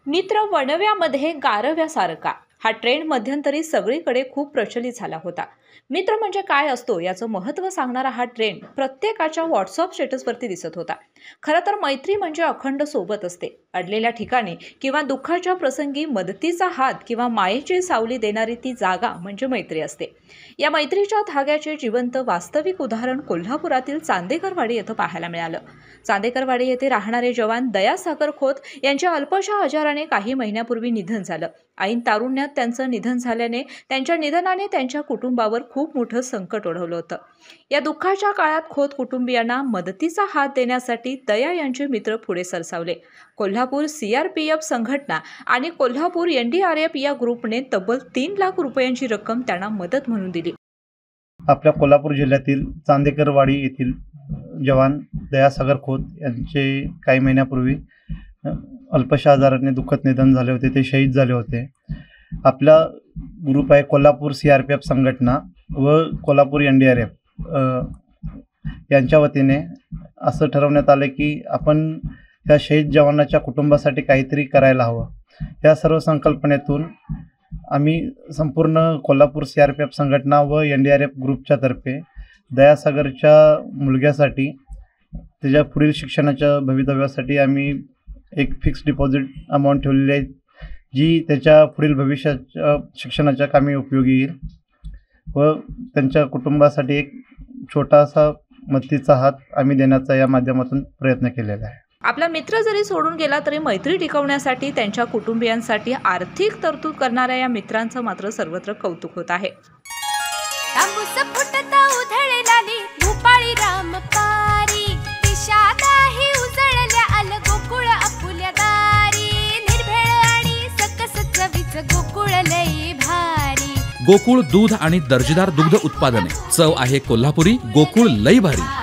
मित्र वणव्यामध्ये गारव्यासारखा हा ट्रेंड मध्यंतरी सगळीकडे खूप प्रचलित झाला होता। मित्र म्हणजे काय असतो याचं महत्त्व सांगणारा हा ट्रेंड प्रत्येकाच्या व्हॉट्सअप स्टेटसवरती दिसत होता। खरं तर मैत्री म्हणजे अखंड सोबत असते। अडलेल्या ठिकाणी किंवा दुःखाच्या प्रसंगी मदतीचा हात किंवा मायेची सावली देणारी ती जागा म्हणजे मैत्री असते। या मैत्रीच्या धाग्याचे जिवंत वास्तविक उदाहरण कोल्हापुरातील चांदेकरवाडी येथे पाहायला मिळालं। चांदेकरवाडी येथे राहणारे जवान दयासागर खोत यांच्या अल्पशा आजाराने काही महिन्यापूर्वी निधन झालं। ऐन तारुण्यात त्यांचं निधन झाल्याने त्यांच्या निधनाने त्यांच्या कुटुंबावर खूप मोठं संकट ओढवलं होतं। या दुःखाच्या काळात खोत कुटुंबियांना मदतीचा हात देण्यासाठी दया यांचे मित्र पुढे सरसावले। कोल्हापूर CRPF संघटना आणि कोल्हापूर NDRF या ग्रुपने तब्बल 3 लाख रुपयांची रक्कम त्यांना मदत म्हणून दिली। आपल्या कोल्हापूर जिल्ह्यातील चांदेकरवाडी येथील जवान दयासागर खोत यांचे काही महिन्यापूर्वी अल्पशा आजाराने दुःखद निधन झाले होते। ते शहीद झाले होते। आपला ग्रुप आहे कोल्हापूर CRPF संघटना व कोल्हापूर NDRF यांच्या वतीने असं ठरवण्यात आलं की आपण या शहीद जवानाच्या कुटुंबासाठी काहीतरी करायला हवं। या सर्व संकल्पनेतून आम्ही संपूर्ण कोल्हापूर CRPF संघटना व NDRF ग्रुपच्या तर्फे दयासागरच्या मुलग्यासाठी त्याच्या पुढील शिक्षणाच्या भवितव्यासाठी आम्ही एक फिक्स डिपॉझिट अमाऊंट ठेवलेली आहे, जी त्याच्या पुढील भविष्याच्या शिक्षणाच्या कामी उपयोगी येईल व त्यांच्या कुटुंबासाठी एक छोटासा मदतीचा हात आम्ही देण्याचा या माध्यमातून प्रयत्न केलेला आहे। आपला मित्र जरी सोडून गेला तरी मैत्री टिकवण्यासाठी त्यांच्या कुटुंबियांसाठी आर्थिक तरतूद करणाऱ्या या मित्रांचं मात्र सर्वत्र कौतुक होत आहे। गोकुळ दूध आणि दर्जेदार दुग्ध उत्पादने, चव आहे कोल्हापुरी, गोकुळ लई भारी।